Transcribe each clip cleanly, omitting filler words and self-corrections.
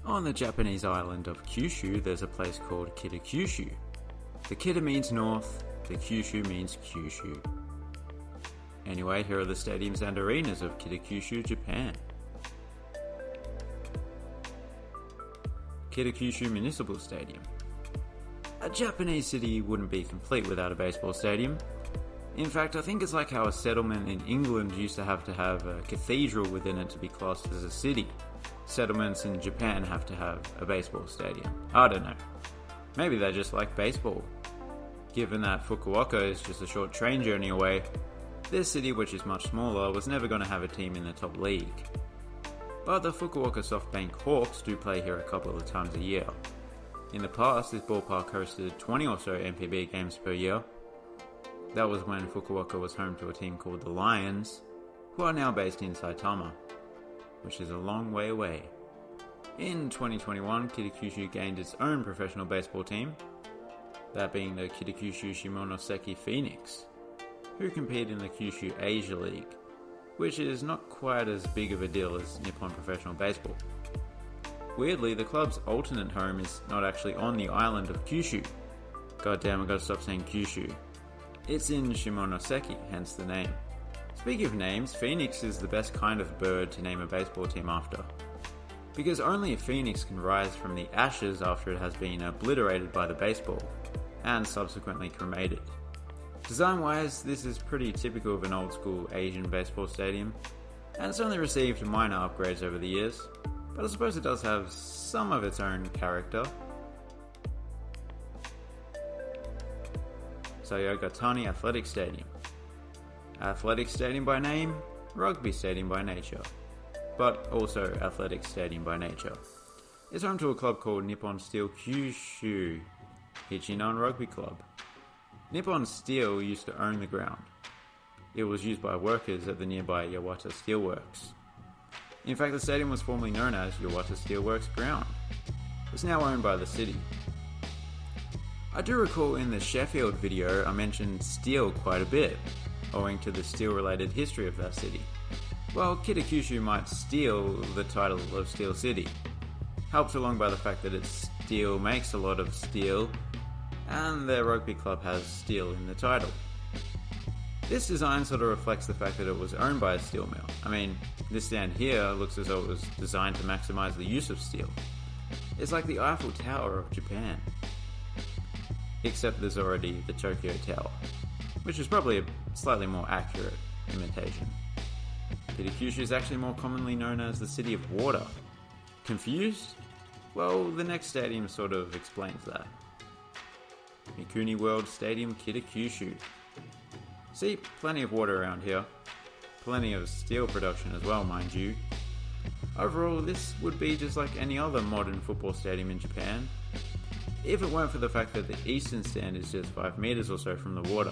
On the Japanese island of Kyushu, there's a place called Kitakyushu. The Kita means north, the Kyushu means Kyushu. Anyway, here are the stadiums and arenas of Kitakyushu, Japan. Kitakyushu Municipal Stadium. A Japanese city wouldn't be complete without a baseball stadium. In fact, I think it's like how a settlement in England used to have a cathedral within it to be classed as a city. Settlements in Japan have to have a baseball stadium. I don't know. Maybe they just like baseball. Given that Fukuoka is just a short train journey away, this city, which is much smaller, was never going to have a team in the top league. But the Fukuoka SoftBank Hawks do play here a couple of times a year. In the past, this ballpark hosted 20 or so MPB games per year. That was when Fukuoka was home to a team called the Lions, who are now based in Saitama, which is a long way away. In 2021, Kitakyushu gained its own professional baseball team, that being the Kitakyushu Shimonoseki Phoenix, who compete in the Kyushu Asia League, which is not quite as big of a deal as Nippon Professional Baseball. Weirdly, the club's alternate home is not actually on the island of Kyushu. Goddamn, I gotta stop saying Kyushu. It's in Shimonoseki, hence the name. Speaking of names, Phoenix is the best kind of bird to name a baseball team after. Because only a phoenix can rise from the ashes after it has been obliterated by the baseball, and subsequently cremated. Design-wise, this is pretty typical of an old-school Asian baseball stadium, and it's only received minor upgrades over the years, but I suppose it does have some of its own character. Sogatani Athletic Stadium. Athletic stadium by name, rugby stadium by nature, but also athletic stadium by nature. It's home to a club called Nippon Steel Kyushu Ichinon Rugby Club. Nippon Steel used to own the ground. It was used by workers at the nearby Yawata Steelworks. In fact, the stadium was formerly known as Yawata Steelworks Ground. It's now owned by the city. I do recall in the Sheffield video I mentioned steel quite a bit, owing to the steel-related history of that city. Well, Kitakyushu might steal the title of Steel City, helped along by the fact that its steel makes a lot of steel, and their rugby club has steel in the title. This design sort of reflects the fact that it was owned by a steel mill. I mean, this stand here looks as though it was designed to maximize the use of steel. It's like the Eiffel Tower of Japan. Except there's already the Tokyo Tower, which is probably a slightly more accurate imitation. Kitakyushu is actually more commonly known as the City of Water. Confused? Well, the next stadium sort of explains that. Mikuni World Stadium, Kitakyushu. See, plenty of water around here. Plenty of steel production as well, mind you. Overall, this would be just like any other modern football stadium in Japan, if it weren't for the fact that the eastern stand is just 5 meters or so from the water.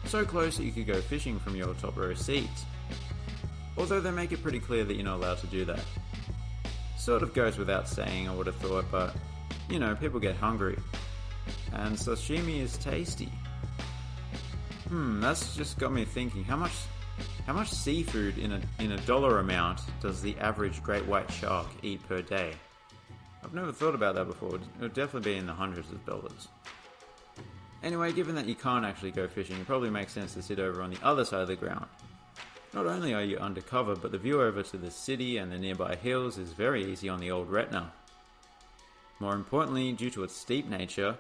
So close that you could go fishing from your top row seat. Although they make it pretty clear that you're not allowed to do that. Sort of goes without saying, I would have thought, but you know, people get hungry. And sashimi is tasty. That's just got me thinking, how much seafood in a dollar amount does the average great white shark eat per day? I've never thought about that before. It would definitely be in the hundreds of dollars. Anyway, given that you can't actually go fishing, it probably makes sense to sit over on the other side of the ground. Not only are you undercover, but the view over to the city and the nearby hills is very easy on the old retina. More importantly, due to its steep nature,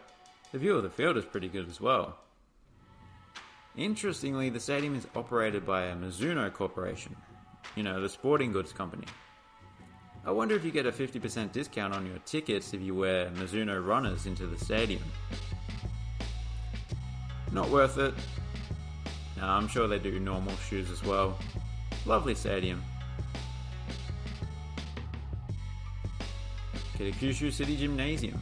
the view of the field is pretty good as well. Interestingly, the stadium is operated by a Mizuno Corporation, the sporting goods company. I wonder if you get a 50% discount on your tickets if you wear Mizuno runners into the stadium. Not worth it. No, I'm sure they do normal shoes as well. Lovely stadium. Kitakyushu City Gymnasium.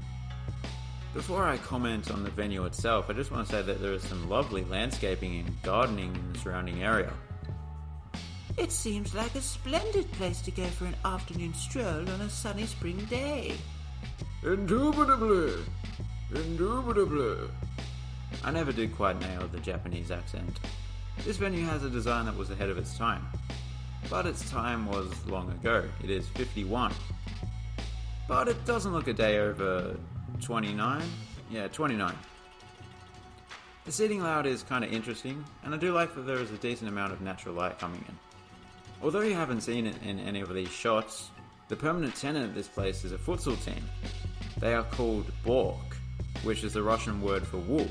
Before I comment on the venue itself, I just want to say that there is some lovely landscaping and gardening in the surrounding area. It seems like a splendid place to go for an afternoon stroll on a sunny spring day. Indubitably. I never did quite nail the Japanese accent. This venue has a design that was ahead of its time. But its time was long ago. It is 51. but it doesn't look a day over 29. Yeah, 29. The seating layout is kind of interesting, and I do like that there is a decent amount of natural light coming in. Although you haven't seen it in any of these shots, the permanent tenant of this place is a futsal team. They are called Bork, which is the Russian word for wolf.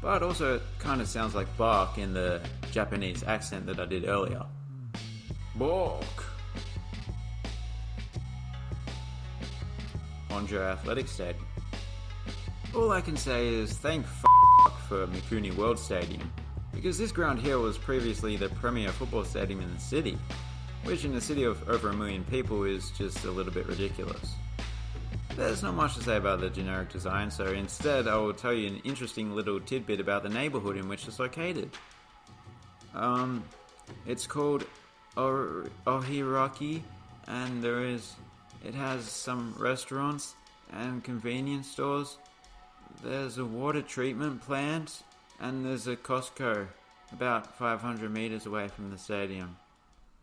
But also it kind of sounds like bark in the Japanese accent that I did earlier. Bork! Honjo Athletic Stadium. All I can say is thank for Mikuni World Stadium, because this ground here was previously the premier football stadium in the city, which in a city of over 1 million people is just a little bit ridiculous. There's not much to say about the generic design, so instead I will tell you an interesting little tidbit about the neighborhood in which it's located. It's called Ohiraki, and it has some restaurants and convenience stores. There's a water treatment plant, and there's a Costco about 500 meters away from the stadium.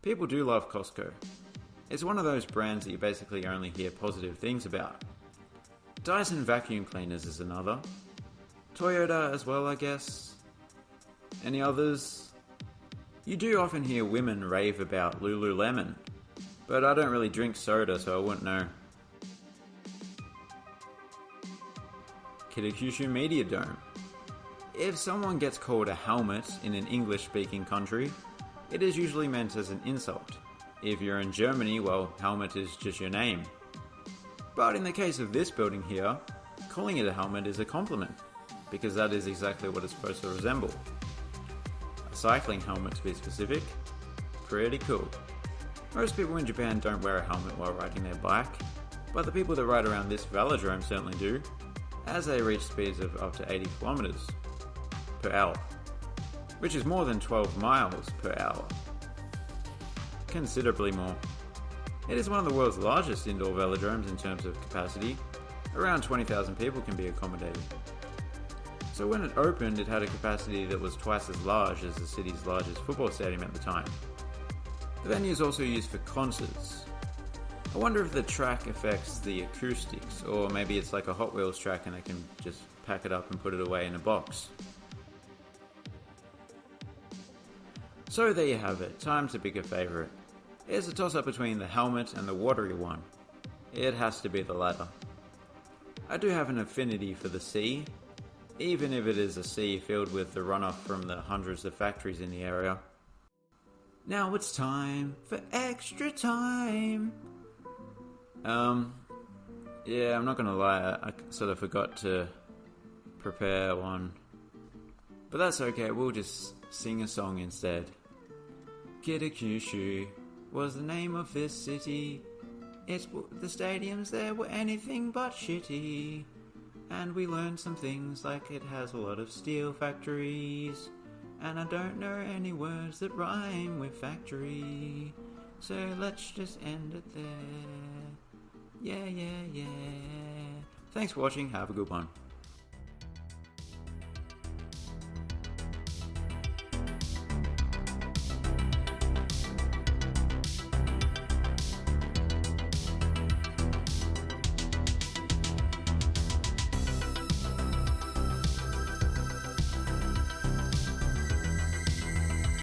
People do love Costco. It's one of those brands that you basically only hear positive things about. Dyson vacuum cleaners is another. Toyota as well, I guess. Any others? You do often hear women rave about Lululemon, but I don't really drink soda, so I wouldn't know. Kitakyushu Media Dome. If someone gets called a helmet in an English-speaking country, it is usually meant as an insult. If you're in Germany, well, helmet is just your name. But in the case of this building here, calling it a helmet is a compliment, because that is exactly what it's supposed to resemble. A cycling helmet to be specific. Pretty cool. Most people in Japan don't wear a helmet while riding their bike, but the people that ride around this velodrome certainly do, as they reach speeds of up to 80 kilometers per hour, which is more than 12 miles per hour. Considerably more. It is one of the world's largest indoor velodromes in terms of capacity. Around 20,000 people can be accommodated. So when it opened, it had a capacity that was twice as large as the city's largest football stadium at the time. The venue is also used for concerts. I wonder if the track affects the acoustics, or maybe it's like a Hot Wheels track and they can just pack it up and put it away in a box. So there you have it, time to pick a favourite. It's a toss-up between the helmet and the watery one. It has to be the latter. I do have an affinity for the sea, even if it is a sea filled with the runoff from the hundreds of factories in the area. Now it's time for extra time. Yeah, I'm not gonna lie, I sort of forgot to prepare one. But that's okay, we'll just sing a song instead. Kitakyushu was the name of this city. The stadiums there were anything but shitty. And we learned some things like it has a lot of steel factories. And I don't know any words that rhyme with factory. So let's just end it there. Yeah. Thanks for watching, have a good one.